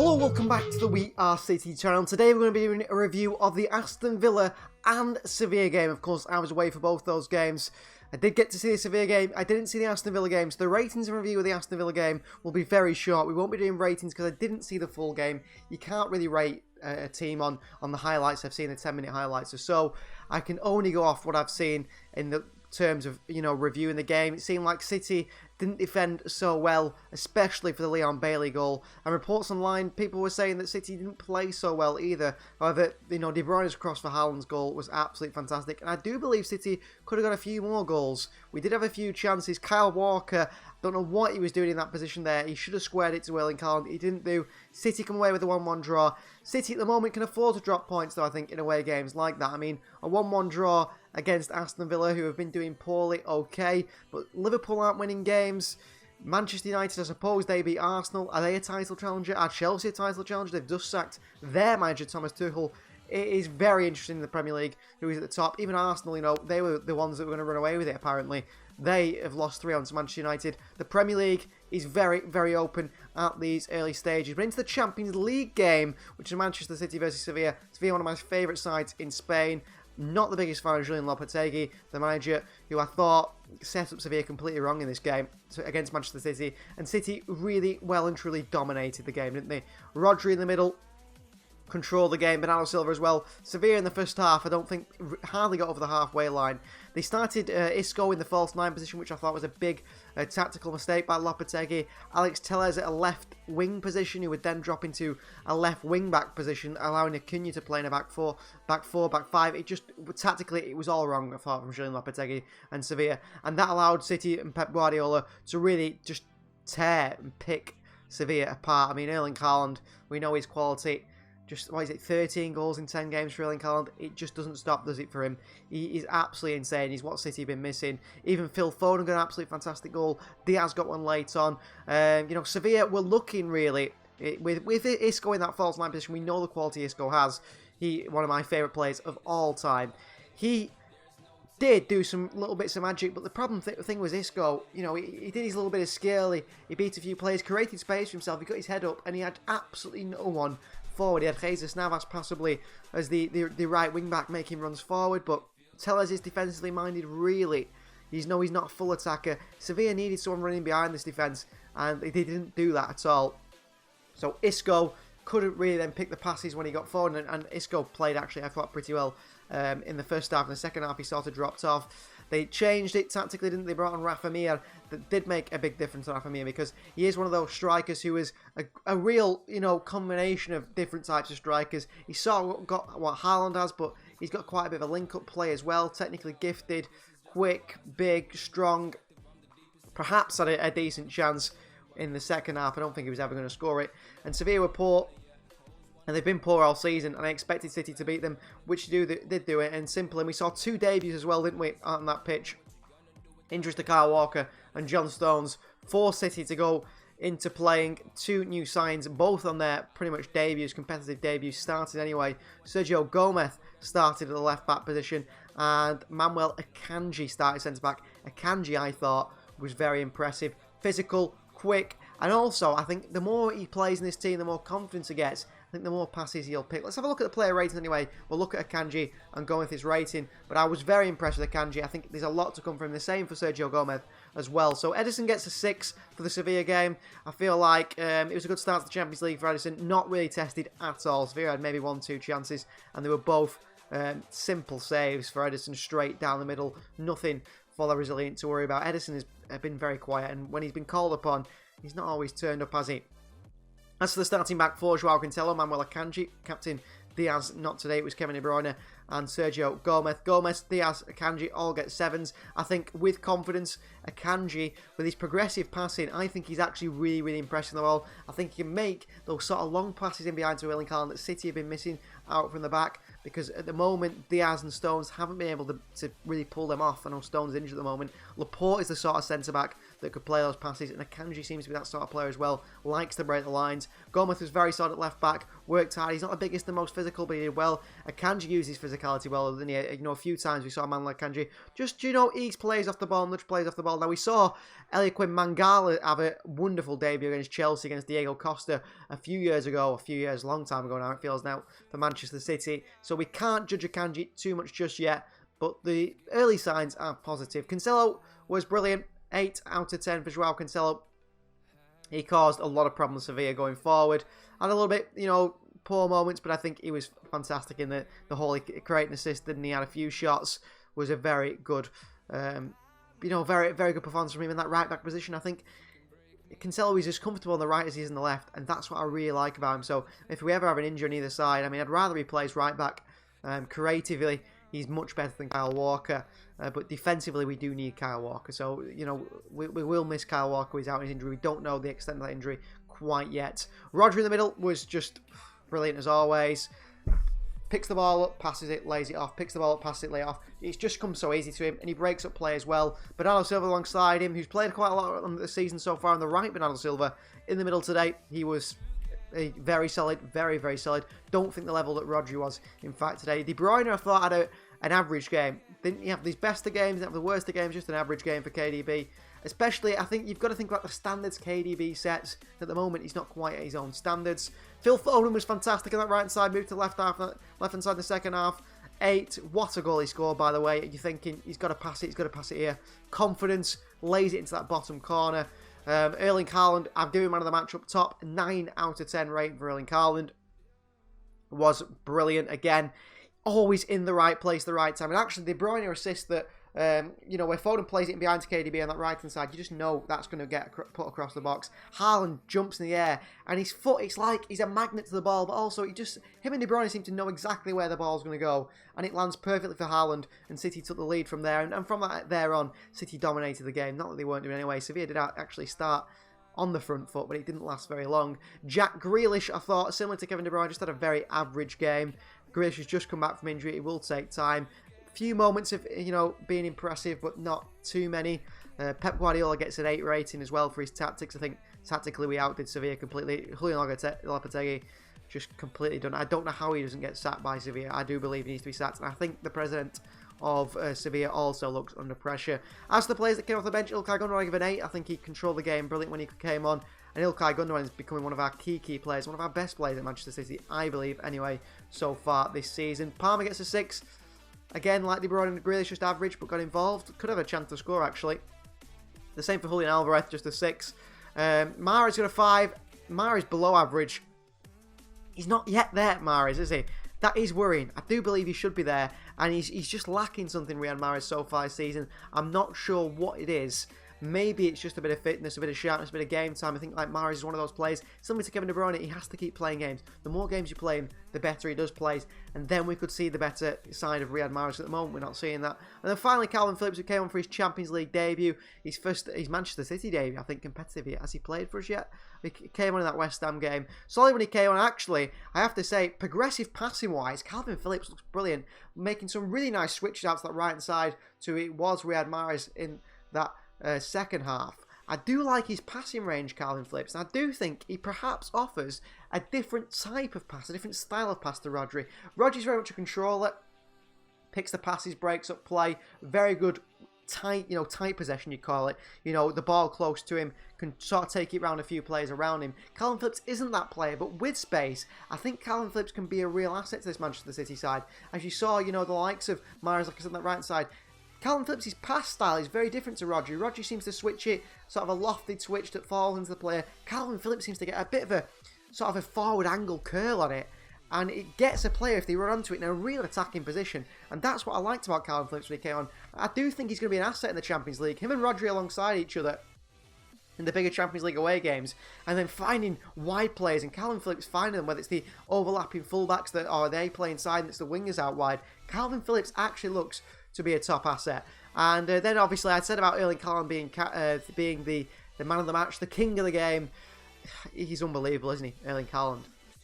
Hello, welcome back to the We Are City channel. Today we're going to be doing a review of the Aston Villa and Sevilla game. Of course, I was away for both those games. I did get to see the Sevilla game. I didn't see the Aston Villa game, so the ratings and review of the Aston Villa game will be very short. We won't be doing ratings because I didn't see the full game. You can't really rate a team on the highlights. I've seen the 10-minute highlights or so. I can only go off what I've seen in the terms of, reviewing the game. It seemed like City didn't defend so well, especially for the Leon Bailey goal. And reports online, people were saying that City didn't play so well either. However, De Bruyne's cross for Haaland's goal was absolutely fantastic. And I do believe City could have got a few more goals. We did have a few chances. Kyle Walker, don't know what he was doing in that position there. He should have squared it to Erling Haaland. He didn't do. City come away with a 1-1 draw. City at the moment can afford to drop points, though, I think, in away games like that. I mean, a 1-1 draw against Aston Villa, who have been doing poorly, okay. But Liverpool aren't winning games. Manchester United, I suppose they beat Arsenal. Are they a title challenger? Are Chelsea a title challenger? They've just sacked their manager, Thomas Tuchel. It is very interesting in the Premier League, who is at the top. Even Arsenal, they were the ones that were going to run away with it, apparently. They have lost 3-1 to Manchester United. The Premier League is very, very open at these early stages. But into the Champions League game, which is Manchester City versus Sevilla. Sevilla, one of my favourite sides in Spain. Not the biggest fan of Julian Lopetegui, the manager, who I thought set up Sevilla completely wrong in this game against Manchester City. And City really well and truly dominated the game, didn't they? Rodri in the middle control the game, Bernardo Silva as well. Sevilla in the first half, I don't think, hardly got over the halfway line. They started Isco in the false 9 position, which I thought was a big tactical mistake by Lopetegui. Alex Telles at a left wing position, who would then drop into a left wing back position, allowing AKANJI to play in a back 4, back 5. It just, tactically, it was all wrong, I thought, from Julian Lopetegui and Sevilla. And that allowed City and Pep Guardiola to really just tear and pick Sevilla apart. I mean, Erling Haaland, we know his quality. Just, 13 goals in 10 games for Erling Haaland. It just doesn't stop, does it, for him? He is absolutely insane. He's what City have been missing. Even Phil Foden got an absolutely fantastic goal. Diaz got one late on. Sevilla were looking, really, with Isco in that false 9 position. We know the quality Isco has. One of my favourite players of all time. He did do some little bits of magic, but the problem thing was Isco, he did his little bit of skill. He beat a few players, created space for himself. He got his head up, and he had absolutely no one forward. He had Jesus Navas possibly as the right wing back making runs forward, but Telles is defensively minded, really. He's not a full attacker. Sevilla needed someone running behind this defence, and they didn't do that at all. So Isco couldn't really then pick the passes when he got forward, and Isco played, actually, I thought, pretty well in the first half. In the second half, he sort of dropped off. They changed it tactically, didn't they? Brought on Rafa Mir. That did make a big difference to Rafa Mir, because he is one of those strikers who is a real, combination of different types of strikers. He sort of got what Haaland has, but he's got quite a bit of a link-up play as well. Technically gifted, quick, big, strong. Perhaps had a decent chance in the second half. I don't think he was ever going to score it. And Sevilla were poor. And they've been poor all season, and I expected City to beat them, which did do it, and simple. And we saw 2 debuts as well, didn't we, on that pitch? Injuries to Kyle Walker and John Stones forced City to go into playing 2 new signs, both on their pretty much debuts, competitive debuts, started anyway. Sergio Gomez started at the left-back position, and Manuel AKANJI started centre-back. AKANJI, I thought, was very impressive. Physical, quick, and also, I think the more he plays in this team, the more confidence he gets. I think the more passes he'll pick. Let's have a look at the player ratings anyway. We'll look at AKANJI and go with his rating. But I was very impressed with AKANJI. I think there's a lot to come from him. The same for Sergio Gomez as well. So Ederson gets a 6 for the Sevilla game. I feel like it was a good start to the Champions League for Ederson. Not really tested at all. Sevilla had maybe 1-2 chances, and they were both simple saves for Ederson, straight down the middle. Nothing for the resilient to worry about. Ederson has been very quiet, and when he's been called upon, he's not always turned up, has he? As for the starting back four, Joao Cancelo, Manuel AKANJI, captain Diaz, not today, it was Kevin De Bruyne and Sergio Gomez. Gomez, Diaz, AKANJI all get 7s. I think with confidence, AKANJI, with his progressive passing, I think he's actually really, really impressing the ball. I think he can make those sort of long passes in behind to Erling Haaland that City have been missing out from the back, because at the moment, Diaz and Stones haven't been able to really pull them off. I know Stones is injured at the moment. Laporte is the sort of centre-back that could play those passes, and AKANJI seems to be that sort of player as well, likes to break the lines. Gomez was very solid at left-back, worked hard. He's not the biggest, the most physical, but he did well. AKANJI uses physicality well, didn't he? You know, a few times we saw a man like AKANJI just, you know, ease plays off the ball, nudge plays off the ball. Now, we saw Eliaquim Mangala have a wonderful debut against Chelsea, against Diego Costa a few years, a long time ago now, it feels now, for Manchester City. So we can't judge AKANJI too much just yet, but the early signs are positive. Cancelo was brilliant. 8 out of 10 for Joao Cancelo. He caused a lot of problems for Sevilla going forward. Had a little bit, you know, poor moments, but I think he was fantastic in the whole. He created an assist, and he had a few shots. Was a very good, you know, very good performance from him in that right back position. I think Cancelo is as comfortable on the right as he is on the left, and that's what I really like about him. So if we ever have an injury on either side, I mean, I'd rather he plays right back. Creatively, he's much better than Kyle Walker, but defensively we do need Kyle Walker. So, you know, we will miss Kyle Walker. He's out in his injury. We don't know the extent of that injury quite yet. Rodri in the middle was just brilliant as always. Picks the ball up, passes it, lays it off. Picks the ball up, passes it, lays it off. It's just come so easy to him, and he breaks up play as well. Bernardo Silva alongside him, who's played quite a lot on the season so far on the right. Bernardo Silva in the middle today, he was very solid, very solid. Don't think the level that Rodri was, in fact, today. De Bruyne, I thought, had an average game. Didn't have these best of games, didn't have the worst of games, just an average game for KDB. Especially, I think you've got to think about the standards KDB sets. At the moment, he's not quite at his own standards. Phil Foden was fantastic on that right-hand side, moved to the left-hand side in the second half. 8, what a goal he scored, by the way. You're thinking, he's got to pass it here. Confidence, lays it into that bottom corner. Erling Haaland, I've given man of the match up top. 9 out of 10 rating for Erling Haaland. Was brilliant again. Always in the right place, the right time. And actually, De Bruyne assist that, you know, where Foden plays it in behind to KDB on that right-hand side, you just know that's going to get put across the box. Haaland jumps in the air, and his foot, it's like he's a magnet to the ball, but also him and De Bruyne seem to know exactly where the ball's going to go, and it lands perfectly for Haaland, and City took the lead from there, and from that there on, City dominated the game. Not that they weren't doing anyway. Sevilla did actually start on the front foot, but it didn't last very long. Jack Grealish, I thought, similar to Kevin De Bruyne, just had a very average game. Grealish has just come back from injury. It will take time. Few moments of, you know, being impressive, but not too many. Pep Guardiola gets an 8 rating as well for his tactics. I think tactically we outdid Sevilla completely. Julian Lopetegui just completely done. I don't know how he doesn't get sacked by Sevilla. I do believe he needs to be sacked, and I think the president of Sevilla also looks under pressure. As for the players that came off the bench, Ilkay Gundogan, I give an 8. I think he controlled the game brilliant when he came on, and Ilkay Gundogan is becoming one of our key players, one of our best players at Manchester City, I believe, anyway, so far this season. Palmer gets a 6. Again, like De Bruyne and Grealish, just average, but got involved. Could have a chance to score, actually. The same for Julian Alvarez, just a 6. Mahrez got a 5. Mahrez below average. He's not yet there, Mahrez, is he? That is worrying. I do believe he should be there, and he's just lacking something, Riyad Mahrez, so far this season. I'm not sure what it is. Maybe it's just a bit of fitness, a bit of sharpness, a bit of game time. I think like Mahrez is one of those players. Similar to Kevin De Bruyne, he has to keep playing games. The more games you play him, the better he does play. And then we could see the better side of Riyad Mahrez. At the moment, we're not seeing that. And then finally, Calvin Phillips, who came on for his Champions League debut. His Manchester City debut, I think, competitive. Has he played for us yet? He came on in that West Ham game. Solid when he came on. Actually, I have to say, progressive passing-wise, Calvin Phillips looks brilliant. Making some really nice switches out to that right-hand side to it was Riyad Mahrez in that second half. I do like his passing range, Calvin Phillips, and I do think he perhaps offers a different type of pass, a different style of pass to Rodri. Rodri's very much a controller, picks the passes, breaks up play, very good tight possession, you call it. You know, the ball close to him, can sort of take it around a few players around him. Calvin Phillips isn't that player, but with space, I think Calvin Phillips can be a real asset to this Manchester City side. As you saw, you know, the likes of Mahrez, like I said, on that right side, Calvin Phillips' pass style is very different to Rodri. Rodri seems to switch it, sort of a lofted switch that falls into the player. Calvin Phillips seems to get a bit of a sort of a forward angle curl on it, and it gets a player, if they run onto it, in a real attacking position. And that's what I liked about Calvin Phillips when he came on. I do think he's going to be an asset in the Champions League. Him and Rodri alongside each other in the bigger Champions League away games, and then finding wide players, and Calvin Phillips finding them, whether it's the overlapping fullbacks that or they play inside and it's the wingers out wide. Calvin Phillips actually looks to be a top asset. And then obviously I said about Erling Haaland being the man of the match, the king of the game. He's unbelievable, isn't he, Erling Haaland?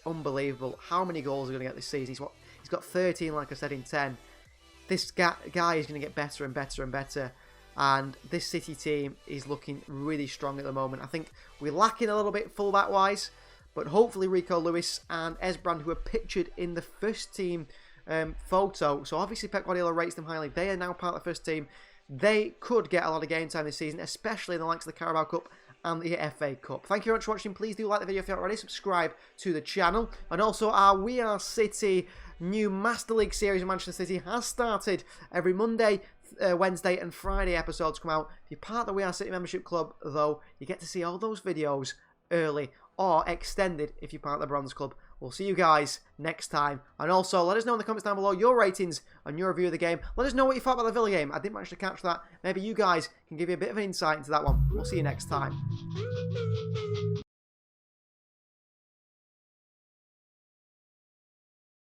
Unbelievable. How many goals are going to get this season? He's got 13, like I said, in 10. This guy is going to get better and better and better. And this City team is looking really strong at the moment. I think we're lacking a little bit fullback-wise, but hopefully Rico Lewis and Esbrand, who are pictured in the first team photo, so obviously Pep Guardiola rates them highly. They are now part of the first team. They could get a lot of game time this season, especially in the likes of the Carabao Cup and the FA Cup. Thank you very much for watching. Please do like the video if you're not already. Subscribe to the channel. And also our We Are City new Master League series in Manchester City has started. Every Monday, Wednesday and Friday episodes come out. If you're part of the We Are City membership club, though, you get to see all those videos early or extended if you're part of the Bronze Club. We'll see you guys next time. And also, let us know in the comments down below your ratings and your review of the game. Let us know what you thought about the Villa game. I didn't manage to catch that. Maybe you guys can give you a bit of an insight into that one. We'll see you next time.